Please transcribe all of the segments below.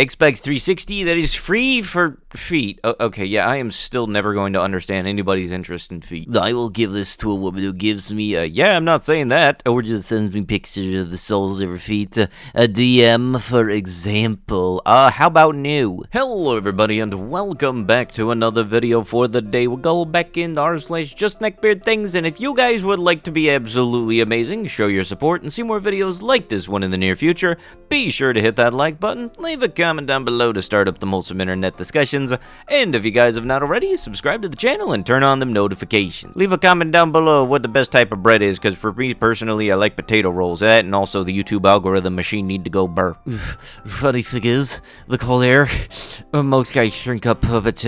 Xbox 360 that is free for feet. Okay, yeah, I am still never going to understand anybody's interest in feet. I will give this to a woman who gives me yeah, I'm not saying that, or just sends me pictures of the soles of her feet. A DM, for example. How about new? Hello, everybody, and welcome back to another video for the day. We'll go back in r/justneckbeardthings, and if you guys would like to be absolutely amazing, show your support, and see more videos like this one in the near future, be sure to hit that like button, leave a comment down below to start up the wholesome internet discussions, and if you guys have not already, subscribe to the channel and turn on them notifications. Leave a comment down below what the best type of bread is, because for me personally, I like potato rolls. That and also the YouTube algorithm machine need to go burr. Funny thing is, the cold air, most guys shrink up, but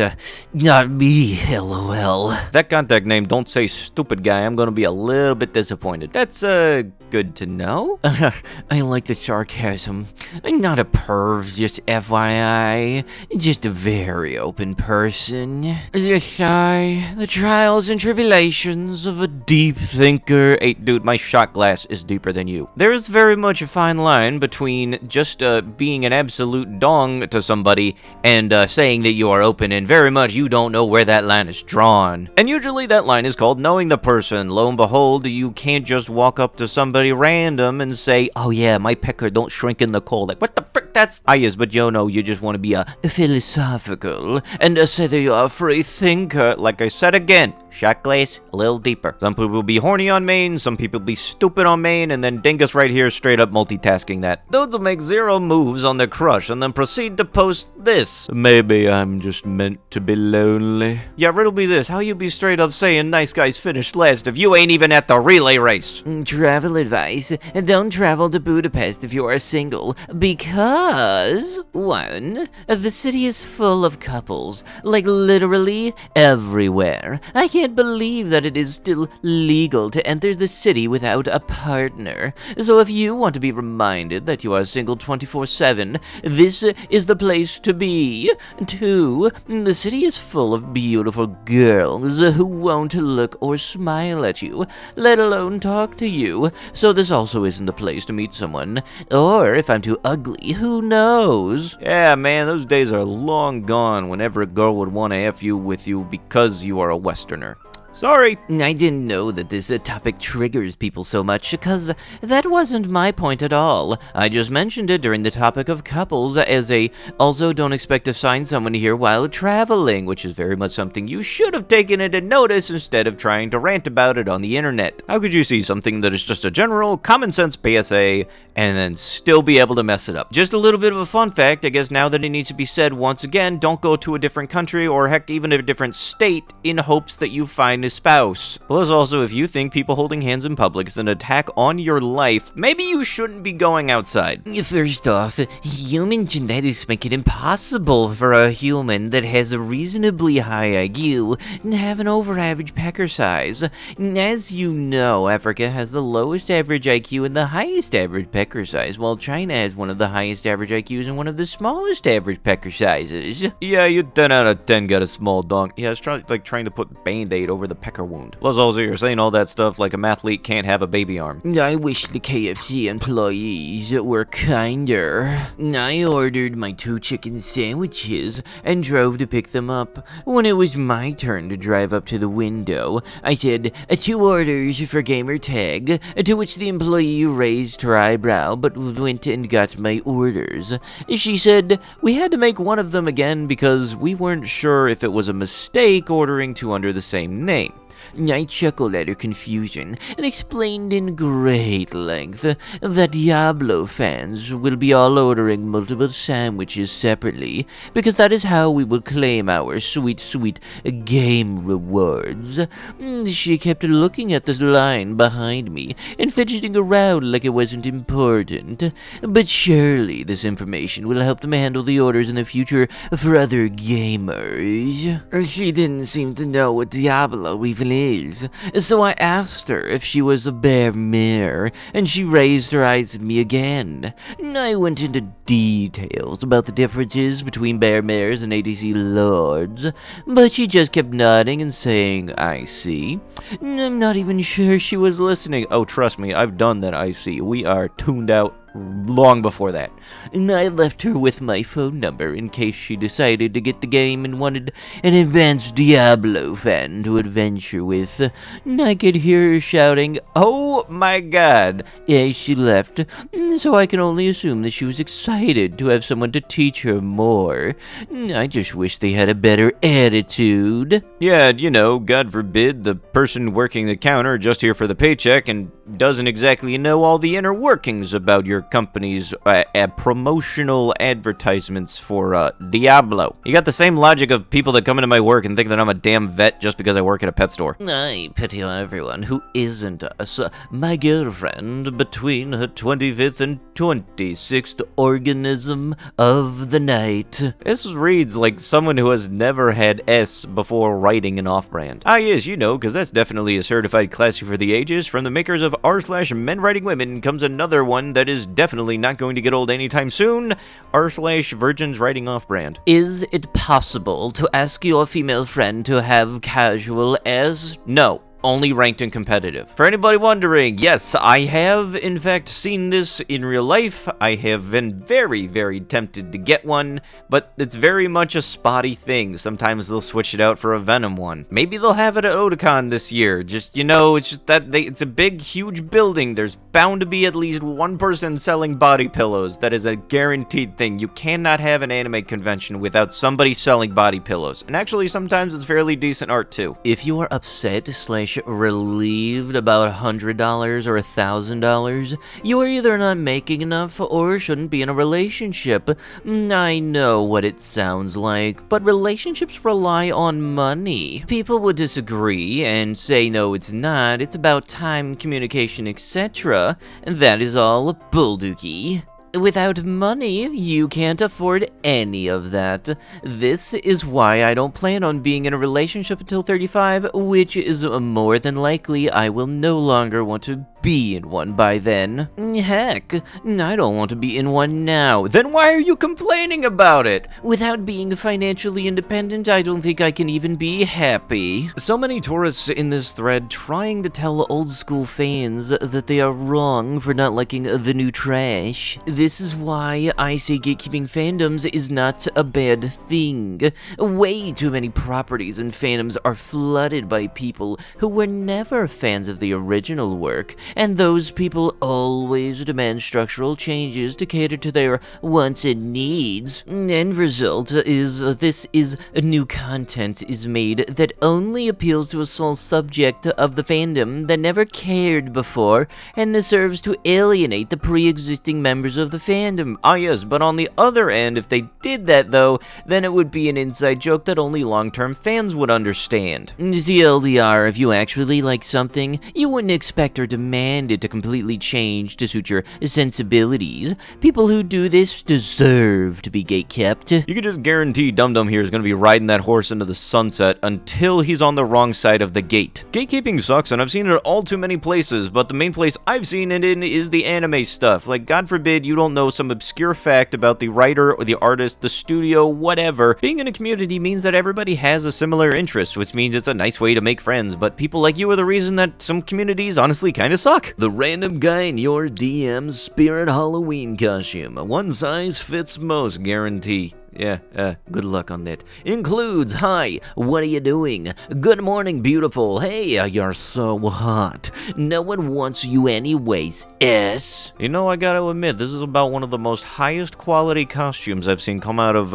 not me, lol. That contact name, don't say stupid guy, I'm gonna be a little bit disappointed. That's good to know. I like the sarcasm. I'm not a perv, just FYI. Just a very open person. Just shy. The trials and tribulations of a deep thinker. Hey, dude, my shot glass is deeper than you. There is very much a fine line between just being an absolute dong to somebody and saying that you are open, and very much you don't know where that line is drawn. And usually that line is called knowing the person. Lo and behold, you can't just walk up to somebody random and say, oh yeah, my pecker don't shrink in the cold. Like, what the frick? That's yes, but you know, you just want to be a philosophical and say that you are a free thinker. Like I said again, shot glass a little deeper. Some people will be horny on main, some people will be stupid on main, and then Dingus right here straight up multitasking that. Dudes will make 0 moves on their crush and then proceed to post this. Maybe I'm just meant to be lonely. Yeah, riddle be this. How you be straight up saying nice guys finished last if you ain't even at the relay race? Travel advice. Don't travel to Budapest if you are single, because 1, the city is full of couples, like literally everywhere. I can't believe that it is still legal to enter the city without a partner. So if you want to be reminded that you are single 24/7, this is the place to be. 2, the city is full of beautiful girls who won't look or smile at you, let alone talk to you. So this also isn't the place to meet someone. Or if I'm too ugly, who knows? Yeah, man, those days are long gone whenever a girl would want to F you with you because you are a Westerner. Sorry. I didn't know that this topic triggers people so much, because that wasn't my point at all. I just mentioned it during the topic of couples as a also don't expect to find someone here while traveling, which is very much something you should have taken into notice instead of trying to rant about it on the internet. How could you see something that is just a general common sense PSA and then still be able to mess it up? Just a little bit of a fun fact, I guess now that it needs to be said once again, don't go to a different country or heck even a different state in hopes that you find a spouse. Plus also, if you think people holding hands in public is an attack on your life, maybe you shouldn't be going outside. First off, human genetics make it impossible for a human that has a reasonably high IQ to have an over-average pecker size. As you know, Africa has the lowest average IQ and the highest average pecker size, while China has one of the highest average IQs and one of the smallest average pecker sizes. Yeah, you 10 out of 10 got a small donk. Yeah, it's like trying to put Band-Aid over the pecker wound. Plus also, you're saying all that stuff like a mathlete can't have a baby arm. I wish the KFC employees were kinder. I ordered my 2 chicken sandwiches and drove to pick them up. When it was my turn to drive up to the window, I said, 2 orders for gamer tag, to which the employee raised her eyebrow but went and got my orders. She said, we had to make one of them again because we weren't sure if it was a mistake ordering 2 under the same name. I chuckled at her confusion and explained in great length that Diablo fans will be all ordering multiple sandwiches separately, because that is how we will claim our sweet, sweet game rewards. She kept looking at the line behind me and fidgeting around like it wasn't important, but surely this information will help them handle the orders in the future for other gamers. She didn't seem to know what Diablo even is, so I asked her if she was a bear mare, and she raised her eyes at me again. I went into details about the differences between bear mares and ADC lords, but she just kept nodding and saying, I see. I'm not even sure she was listening. Oh, trust me, I've done that, I see. We are tuned out long before that. And I left her with my phone number in case she decided to get the game and wanted an advanced Diablo fan to adventure with. And I could hear her shouting, "Oh my god," as she left, so I can only assume that she was excited to have someone to teach her more. I just wish they had a better attitude. Yeah, you know, God forbid the person working the counter just here for the paycheck and doesn't exactly know all the inner workings about your company's promotional advertisements for Diablo. You got the same logic of people that come into my work and think that I'm a damn vet just because I work at a pet store. I pity on everyone who isn't us. My girlfriend, between her 25th and 26th organism of the night. This reads like someone who has never had S before writing an off-brand. Ah yes, you know, because that's definitely a certified classic for the ages. From the makers of r/men writing women comes another one that is definitely not going to get old anytime soon. r/virgins writing off-brand. Is it possible to ask your female friend to have casual S? No. Only ranked and competitive. For anybody wondering, yes, I have in fact seen this in real life. I have been very, very tempted to get one, but it's very much a spotty thing. Sometimes they'll switch it out for a Venom one. Maybe they'll have it at Otakon this year. Just, you know, it's just that it's a big, huge building. There's bound to be at least one person selling body pillows. That is a guaranteed thing. You cannot have an anime convention without somebody selling body pillows. And actually, sometimes it's fairly decent art too. If you are upset / relieved about $100 or $1,000, you are either not making enough or shouldn't be in a relationship. I know what it sounds like, but relationships rely on money. People would disagree and say no, it's not. It's about time, communication, etc. And that is all bulldookie. Without money, you can't afford any of that. This is why I don't plan on being in a relationship until 35, which is more than likely I will no longer want to be in one by then. Heck, I don't want to be in one now. Then why are you complaining about it? Without being financially independent, I don't think I can even be happy. So many tourists in this thread trying to tell old school fans that they are wrong for not liking the new trash. This is why I say gatekeeping fandoms is not a bad thing. Way too many properties and fandoms are flooded by people who were never fans of the original work, and those people always demand structural changes to cater to their wants and needs. End result is new content is made that only appeals to a sole subject of the fandom that never cared before, and this serves to alienate the pre-existing members of the fandom. Ah yes, but on the other end, if they did that though, then it would be an inside joke that only long-term fans would understand. TLDR, if you actually like something, you wouldn't expect or demand it to completely change to suit your sensibilities. People who do this deserve to be gatekept. You can just guarantee TimTamTom here is going to be riding that horse into the sunset until he's on the wrong side of the gate. Gatekeeping sucks, and I've seen it all too many places, but the main place I've seen it in is the anime stuff. Like, God forbid you don't know some obscure fact about the writer or the artist, the studio, whatever. Being in a community means that everybody has a similar interest, which means it's a nice way to make friends, but people like you are the reason that some communities honestly kind of suck. The random guy in your DM's Spirit Halloween costume. One size fits most, guarantee. Yeah, good luck on that. Includes, hi, what are you doing? Good morning, beautiful. Hey, you're so hot. No one wants you anyways, S. You know, I gotta admit, this is about one of the most highest quality costumes I've seen come out of,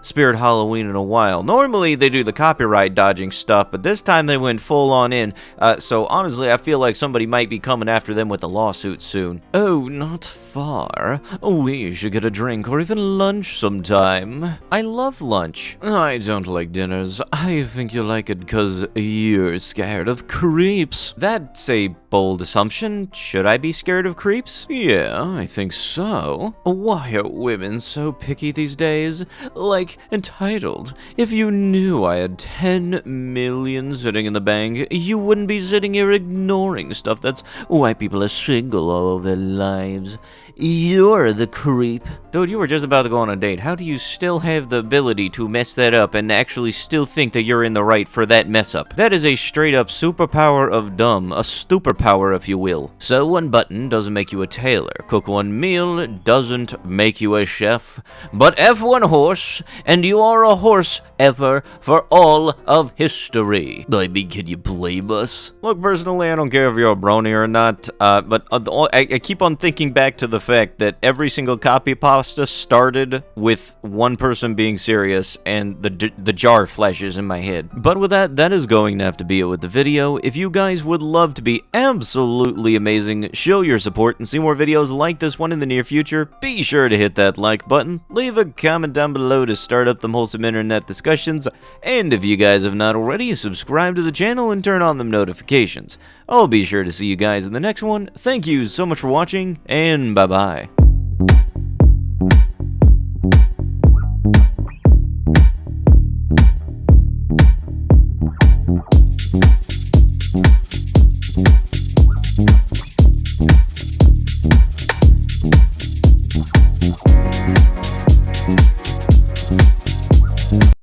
Spirit Halloween in a while. Normally, they do the copyright dodging stuff, but this time they went full on in. So honestly, I feel like somebody might be coming after them with a lawsuit soon. Oh, not far. We should get a drink or even lunch sometime. I love lunch. I don't like dinners. I think you like it because you're scared of creeps. That's a bold assumption. Should I be scared of creeps? Yeah, I think so. Why are women so picky these days? Like, entitled. If you knew I had 10 million sitting in the bank, you wouldn't be sitting here ignoring stuff. That's why people are single all of their lives. You're the creep. Dude, you were just about to go on a date. How do you still have the ability to mess that up and actually still think that you're in the right for that mess up? That is a straight up superpower of dumb. A superpower, if you will. Sew one button doesn't make you a tailor. Cook one meal doesn't make you a chef. But F one horse, and you are a horse ever for all of history. I mean, can you blame us? Look, personally, I don't care if you're a brony or not, but I keep on thinking back to the fact that every single copypasta started with one person being serious, and the jar flashes in my head. But with that, that is going to have to be it with the video. If you guys would love to be absolutely amazing, show your support, and see more videos like this one in the near future, be sure to hit that like button, leave a comment down below to start up the wholesome internet discussions, and if you guys have not already, subscribe to the channel and turn on them notifications. I'll be sure to see you guys in the next one. Thank you so much for watching, and bye-bye.